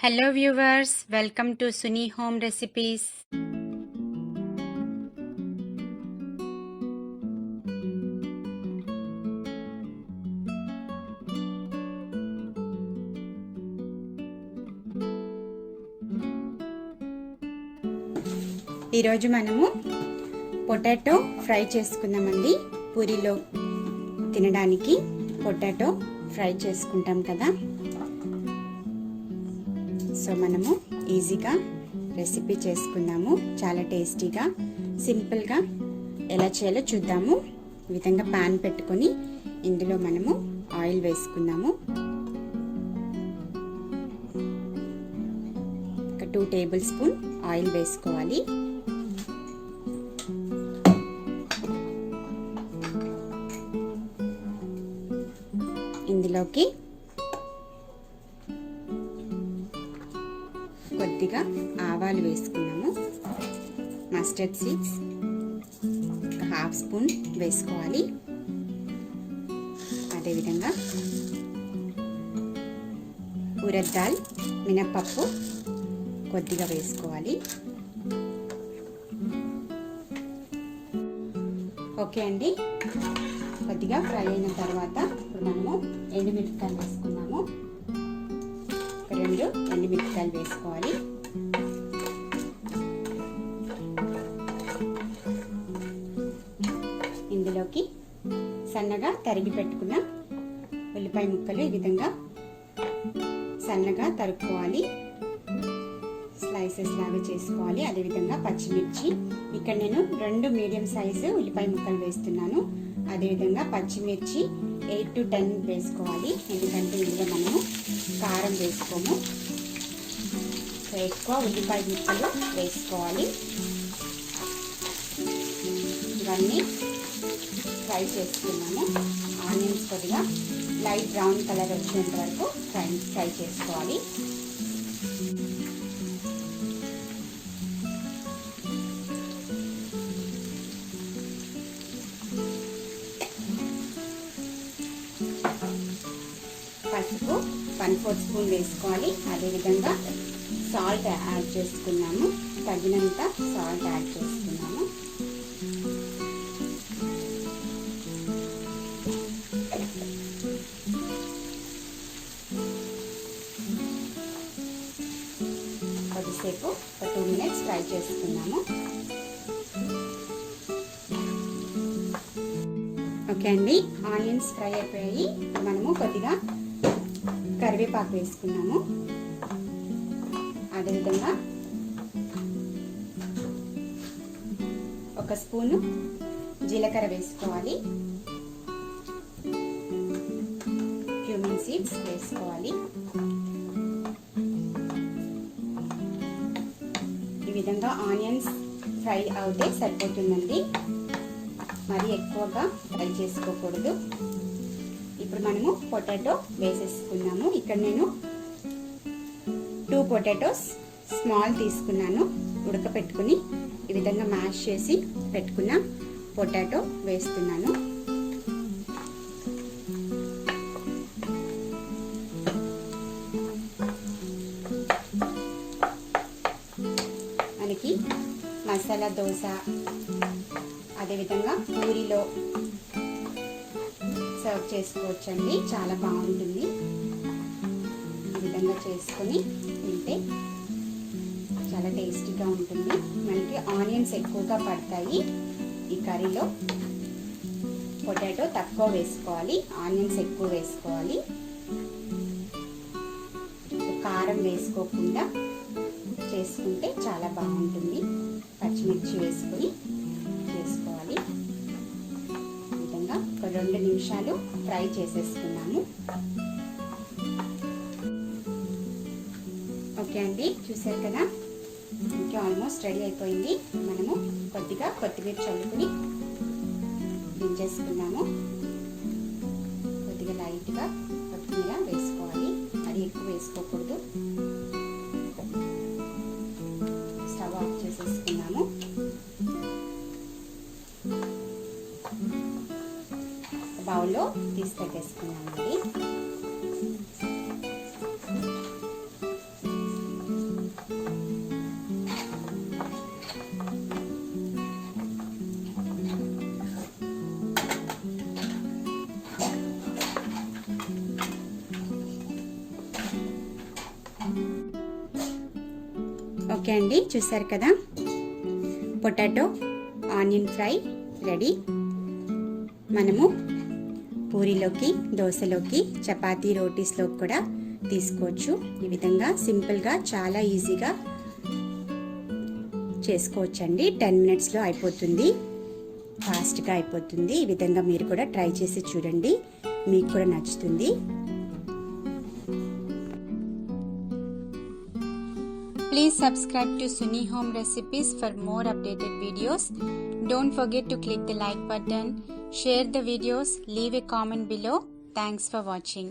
Hello viewers, welcome to Suni Home Recipes. ఈరోజు మనము potato fry చేసుకుందామండి. పూరిలో తినడానికి పొటాటో ఫ్రై చేసుకుంటాం కదా. సో మనము ఈజీగా రెసిపీ చేసుకుందాము. చాలా టేస్టీగా సింపుల్గా ఎలా చేయాలో చూద్దాము. ఈ విధంగా పాన్ పెట్టుకొని ఇందులో మనము ఆయిల్ వేసుకుందాము. ఒక 2 టేబుల్ స్పూన్ ఆయిల్ వేసుకోవాలి. ఇందులోకి కొద్దిగా ఆవాలు వేసుకున్నాము. మస్టర్డ్ సీడ్స్ ఒక 1/2 స్పూన్ వేసుకోవాలి. అదేవిధంగా ఉరద్ దాల్ మినప్పప్పు కొద్దిగా వేసుకోవాలి. ఓకే అండి, కొద్దిగా ఫ్రై అయిన తర్వాత ఇప్పుడు మనము ఎండుమిరపకాయలు వేసుకున్నాము. 2 ఎండుమిరపకాయలు వేసుకోవాలి. ఇందులోకి సన్నగా తరిగి పెట్టుకున్న ఉల్లిపాయ ముక్కలు ఈ విధంగా సన్నగా తరుక్కోవాలి. స్లైసెస్ లాగా చేసుకోవాలి. అదేవిధంగా పచ్చిమిర్చి, ఇక్కడ నేను 2 మీడియం సైజు ఉల్లిపాయ ముక్కలు వేస్తున్నాను. అదేవిధంగా పచ్చిమిర్చి 8 to 10 వేసుకోవాలి. ఎందుకంటే ఇందులో మనము కారం వేసుకోము. సో ఎక్కువ ఉల్లిపాయ ముక్కలు వేసుకోవాలి. ఇవన్నీ ఫ్రై చేసుకున్నాము. ఆనియన్స్ కొద్దిగా లైట్ బ్రౌన్ కలర్ వచ్చేంత వరకు ఫ్రై చేసుకోవాలి. పసుపు 1/4 స్పూన్ వేసుకోవాలి. అదేవిధంగా సాల్ట్ యాడ్ చేసుకున్నాము. తగినంత సాల్ట్ యాడ్ చేసుకున్నాము. కొద్దిసేపు ఒక 2 మినిట్స్ ఫ్రై చేసుకున్నాము. ఓకే అండి, ఆనియన్స్ ఫ్రై అయిపోయాయి. మనము కొద్దిగా కరివేపాకు వేసుకున్నాము. అదేవిధంగా 1 స్పూను జీలకర్ర వేసుకోవాలి. క్యూమిన్ సీడ్స్ వేసుకోవాలి. ఈ విధంగా ఆనియన్స్ ఫ్రై అవుతే సరిపోతుందండి. మరి ఎక్కువగా ఫ్రై చేసుకోకూడదు. ఇప్పుడు మనము పొటాటో వేసేసుకున్నాము. ఇక్కడ నేను 2 పొటాటోస్ స్మాల్ తీసుకున్నాను. ఉడకపెట్టుకుని ఈ విధంగా మ్యాష్ చేసి పెట్టుకున్న పొటాటో వేస్తున్నాను. మనకి మసాలా దోస, అదేవిధంగా పూరిలో సర్వ్ చేసుకోవచ్చండి. చాలా బాగుంటుంది. ఈ విధంగా చేసుకొని తింటే చాలా టేస్టీగా ఉంటుంది. మనకి ఆనియన్స్ ఎక్కువగా పడతాయి ఈ కర్రీలో. పొటాటో తక్కువ వేసుకోవాలి, ఆనియన్స్ ఎక్కువ వేసుకోవాలి. కారం వేసుకోకుండా చేసుకుంటే చాలా బాగుంటుంది. పచ్చిమిర్చి వేసుకొని చేసుకోవాలి. ఈ విధంగా ఒక 2 నిమిషాలు ఫ్రై చేసేసుకున్నాము. ఓకే అండి, చూసారు కదా, ఇంకా ఆల్మోస్ట్ రెడీ అయిపోయింది. మనము కొద్దిగా కొత్తిమీర చల్లుకుని దించేసుకున్నాము. కొద్దిగా లైట్గా కొత్తిమీర వేసుకోవాలి, అది ఎక్కువ వేసుకోకూడదు. స్టవ్ ఆఫ్ చేసేసుకున్నాము. బౌల్లో తీసి పెట్టేసుకున్నామండి. ఓకే అండి, చూసారు కదా, పొటాటో ఆనియన్ ఫ్రై రెడీ. మనము పూరీలోకి, దోశలోకి, చపాతీ, రోటీస్లోకి కూడా తీసుకోవచ్చు. ఈ విధంగా సింపుల్గా చాలా ఈజీగా చేసుకోవచ్చండి. 10 మినిట్స్లో అయిపోతుంది, ఫాస్ట్గా అయిపోతుంది. ఈ విధంగా మీరు కూడా ట్రై చేసి చూడండి, మీకు కూడా నచ్చుతుంది. Please subscribe to Suni Home Recipes for more updated videos. Don't forget to click the like button, share the videos, leave a comment below. Thanks for watching.